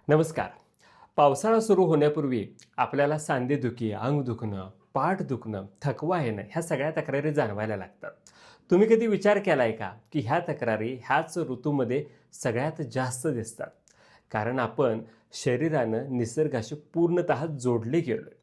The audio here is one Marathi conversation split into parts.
नमस्कार. पावसाळा सुरू होण्यापूर्वी आपल्याला सांधेदुखी, अंग दुखणं, पाठ दुखणं, थकवा येणं ह्या सगळ्या तक्रारी जाणवायला लागतात. तुम्ही कधी विचार केलाय का की ह्या तक्रारी ह्याच ऋतूमध्ये सगळ्यात जास्त दिसतात? कारण आपण शरीरानं निसर्गाशी पूर्णतः जोडले गेलोय.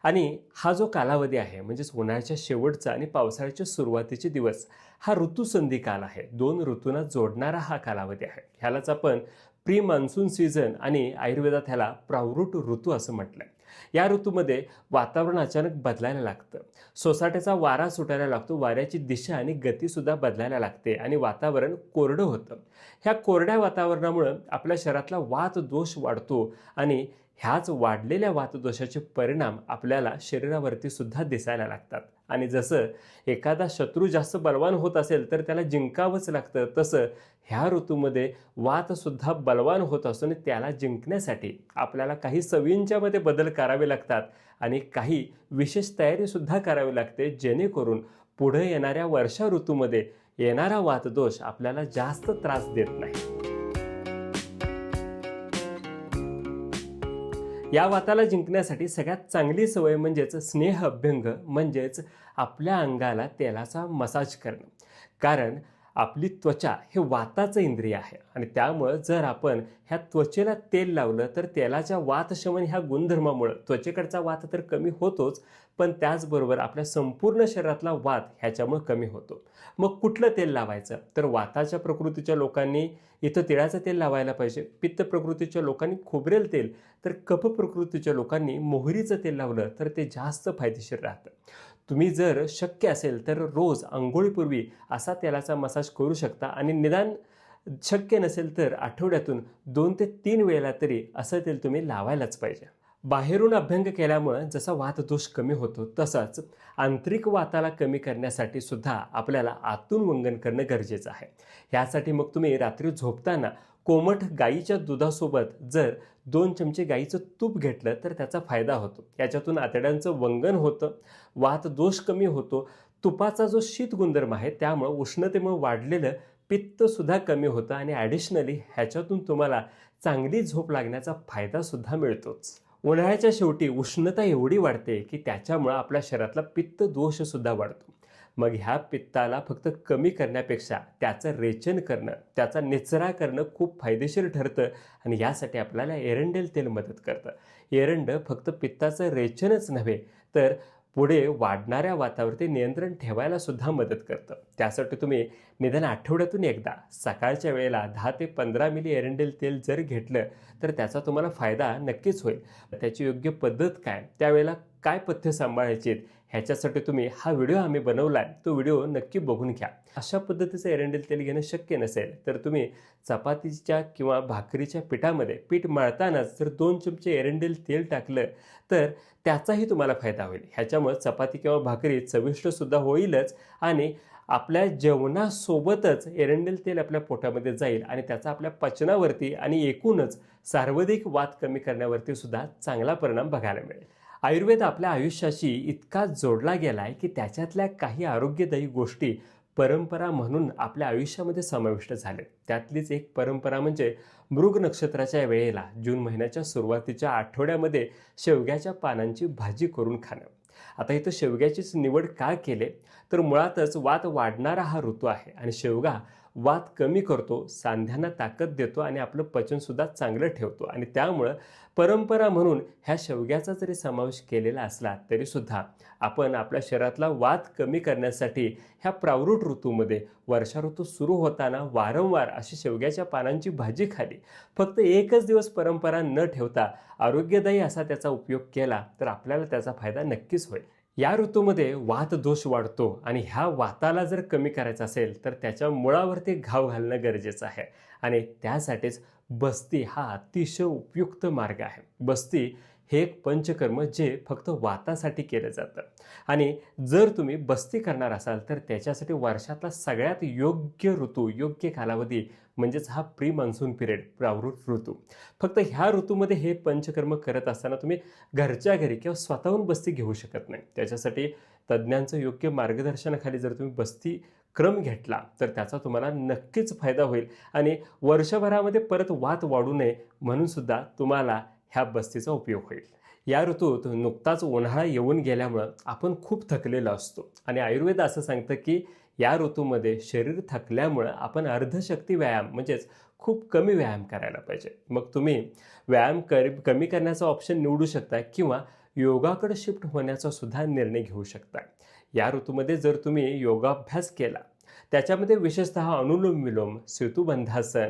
आणि हा जो कालावधी आहे म्हणजेच उन्हाळ्याच्या शेवटचा आणि पावसाळ्याच्या सुरुवातीचे दिवस हा ऋतुसंधी काल आहे. दोन ऋतूंना जोडणारा हा कालावधी आहे. ह्यालाच आपण प्री मान्सून सीझन आणि आयुर्वेदात ह्याला प्रावृट ऋतू असं म्हटलंय. या ऋतूमध्ये वातावरण अचानक बदलायला लागतं. सोसाट्याचा वारा सुटायला लागतो, वाऱ्याची दिशा आणि गतीसुद्धा बदलायला लागते आणि वातावरण कोरडं होतं. ह्या कोरड्या वातावरणामुळं आपल्या शरीरातला वात दोष वाढतो आणि ह्याच वाढलेल्या वातदोषाचे परिणाम आपल्याला शरीरावरती सुद्धा दिसायला लागतात. आणि जसं एखादा शत्रू जास्त बलवान होत असेल तर त्याला जिंकावंच लागतं, तसं ह्या ऋतूमध्ये वातसुद्धा बलवान होत असतो आणि त्याला जिंकण्यासाठी आपल्याला काही सवयींच्यामध्ये बदल करावे लागतात आणि काही विशेष तयारीसुद्धा करावी लागते, जेणेकरून पुढे येणाऱ्या वर्षा ऋतूमध्ये येणारा वातदोष आपल्याला जास्त त्रास देत नाही. या वाताला जिंकण्यासाठी सगळ्यात चांगली सवय म्हणजेच स्नेह अभ्यंग, म्हणजेच आपल्या अंगाला तेलाचा मसाज करणं. कारण आपली त्वचा हे वाताचं इंद्रिय आहे आणि त्यामुळं जर आपण ह्या त्वचेला तेल लावलं तर तेलाच्या वातशमन ह्या गुणधर्मामुळं त्वचेकडचा वात तर कमी होतोच, पण त्याचबरोबर आपल्या संपूर्ण शरीरातला वात ह्याच्यामुळे कमी होतो. मग कुठलं तेल लावायचं? तर वाताच्या प्रकृतीच्या लोकांनी इथं तिळाचं तेल लावायला पाहिजे. पित्त प्रकृतीच्या लोकांनी खोबरेल तेल, तर कफ प्रकृतीच्या लोकांनी मोहरीचं तेल लावलं तर ते जास्त फायदेशीर राहतं. तुम्ही जर शक्य असेल तर रोज अंघोळीपूर्वी असा तेलाचा मसाज करू शकता आणि निदान शक्य नसेल तर आठवड्यातून 2 ते 3 वेळेला तरी असं तेल तुम्ही लावायलाच पाहिजे. बाहेरून अभ्यंग केल्यामुळं जसा वातदोष कमी होतो तसाच आंतरिक वाताला कमी करण्यासाठी सुद्धा आपल्याला आतून वंगण करणं गरजेचं आहे. ह्यासाठी मग तुम्ही रात्री झोपताना कोमट गाईच्या दुधासोबत जर 2 चमचे गाईचं तूप घेतलं तर त्याचा फायदा होतो. याच्यातून आतड्यांचं वंगण होतं, वातदोष कमी होतो. तुपाचा जो शीत गुणधर्म आहे त्यामुळं उष्णतेमुळे वाढलेलं पित्तसुद्धा कमी होतं आणि ॲडिशनली ह्याच्यातून तुम्हाला चांगली झोप लागण्याचा फायदासुद्धा मिळतोच. उन्हाळ्याच्या शेवटी उष्णता एवढी वाढते की त्याच्यामुळं आपल्या शरीरातला पित्त दोषसुद्धा वाढतो. मग ह्या पित्ताला फक्त कमी करण्यापेक्षा त्याचं रेचन करणं, त्याचा निचरा करणं खूप फायदेशीर ठरतं आणि यासाठी आपल्याला एरंडेल तेल मदत करतं. एरंड फक्त पित्ताचं रेचनच नव्हे तर पुढे वाढणाऱ्या वातावरती नियंत्रण ठेवायला सुद्धा मदत करतं. त्यासाठी तुम्ही निदान आठवड्यातून एकदा सकाळच्या वेळेला 10 ते 15 मिली एरंडेल तेल जर घेतलं तर त्याचा तुम्हाला फायदा नक्कीच होईल. त्याची योग्य पद्धत काय, त्यावेळेला काय पथ्य सांभाळायची ह्याच्यासाठी तुम्ही हा व्हिडिओ आम्ही बनवला आहे, तो व्हिडिओ नक्की बघून घ्या. अशा पद्धतीचं एरंडेल तेल घेणं शक्य नसेल तर तुम्ही चपातीच्या किंवा भाकरीच्या पिठामध्ये पीठ मळतानाच जर 2 चमचे एरंडेल तेल टाकलं तर त्याचाही तुम्हाला फायदा होईल. ह्याच्यामुळे चपाती किंवा भाकरी चविष्टसुद्धा होईलच आणि आपल्या जेवणासोबतच एरंडेल तेल आपल्या पोटामध्ये जाईल आणि त्याचा आपल्या पचनावरती आणि एकूणच सार्वधिक वात कमी करण्यावरती सुद्धा चांगला परिणाम बघायला मिळेल. आयुर्वेद आपल्या आयुष्याशी इतका जोडला गेला आहे की त्याच्यातल्या काही आरोग्यदायी गोष्टी परंपरा म्हणून आपल्या आयुष्यामध्ये समाविष्ट झाले. त्यातलीच एक परंपरा म्हणजे मृग नक्षत्राच्या वेळेला जून महिन्याच्या सुरुवातीच्या आठवड्यामध्ये शेवग्याच्या पानांची भाजी करून खाणं. आता इथं शेवग्याचीच निवड का केले तर मुळातच वात वाढणारा हा ऋतू आहे आणि शेवगा वात कमी करतो, सांध्यांना ताकद देतो आणि आपलं पचनसुद्धा चांगलं ठेवतो आणि त्यामुळं परंपरा म्हणून ह्या शेवग्याचा जरी समावेश केलेला असला तरीसुद्धा आपण आपल्या शरीरातला वात कमी करण्यासाठी ह्या प्रावृट ऋतूमध्ये वर्षा ऋतू सुरू होताना वारंवार अशी शेवग्याच्या पानांची भाजी खाली. फक्त एकच दिवस परंपरा न ठेवता आरोग्यदायी असा त्याचा उपयोग केला तर आपल्याला त्याचा फायदा नक्कीच होईल. या ऋतूमध्ये वात दोष वाढतो आणि ह्या वाताला जर कमी करायचं असेल तर त्याच्या मुळावरती घाव घालणं गरजेचं आहे आणि त्यासाठीच बस्ती हा अतिशय उपयुक्त मार्ग आहे. बस्ती हे एक पंचकर्म जे फक्त वातासाठी केलं जातं आणि जर तुम्ही बस्ती करणार असाल तर त्याच्यासाठी वर्षातला सगळ्यात योग्य ऋतू, योग्य कालावधी म्हणजेच हा प्री मान्सून पिरियड, प्रावृट ऋतू. फक्त ह्या ऋतूमध्ये हे पंचकर्म करत असताना तुम्ही घरच्या घरी किंवा स्वतःहून बस्ती घेऊ शकत नाही. त्याच्यासाठी तज्ज्ञांचं योग्य मार्गदर्शनाखाली जर तुम्ही बस्ती क्रम घेतला तर त्याचा तुम्हाला नक्कीच फायदा होईल आणि वर्षभरामध्ये परत वात वाढू नये म्हणून सुद्धा तुम्हाला ह्या बस्तीचा उपयोग होईल. या ऋतूत नुकताच उन्हाळा येऊन गेल्यामुळं आपण खूप थकलेलो असतो आणि आयुर्वेद असं सांगतं की या ऋतूमध्ये शरीर थकल्यामुळं आपण अर्धशक्ती व्यायाम म्हणजेच खूप कमी व्यायाम करायला पाहिजे. मग तुम्ही व्यायाम कमी करण्याचा ऑप्शन निवडू शकता किंवा योगाकडे शिफ्ट होण्याचा सुद्धा निर्णय घेऊ शकता. या ऋतूमध्ये जर तुम्ही योगाभ्यास केला त्याच्यामध्ये विशेषतः अनुलोम विलोम, सेतुबंधासन,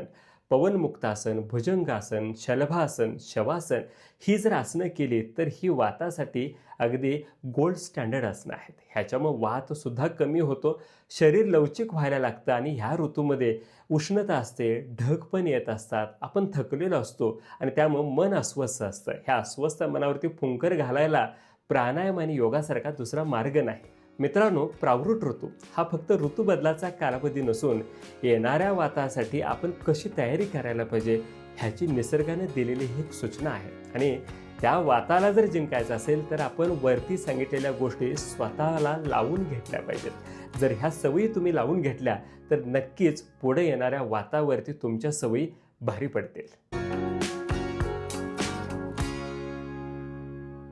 पवनमुक्तासन, भुजंगासन, शलभासन, शवासन ही जर आसनं केली तर ही वातासाठी अगदी गोल्ड स्टँडर्ड आसनं आहेत. ह्याच्यामुळे वातसुद्धा कमी होतो, शरीर लवचिक व्हायला लागतं आणि ह्या ऋतूमध्ये उष्णता असते, ढग पण येत असतात, आपण थकलेलो असतो आणि त्यामुळं मन अस्वस्थ असतं. ह्या अस्वस्थ मनावरती फुंकर घालायला प्राणायाम आणि योगासारखा दुसरा मार्ग नाही. मित्रांनो, प्रावृट ऋतू हा फक्त ऋतू बदलाचा कालावधी नसून येणाऱ्या वातासाठी आपण कशी तयारी करायला पाहिजे ह्याची निसर्गाने दिलेली ही एक सूचना आहे आणि त्या वाताला जर जिंकायचं असेल तर आपण वरती सांगितलेल्या गोष्टी स्वतःला लावून घेतल्या पाहिजेत. जर ह्या सवयी तुम्ही लावून घेतल्या तर नक्कीच पुढे येणाऱ्या वातावरती तुमच्या सवयी भारी पडतील.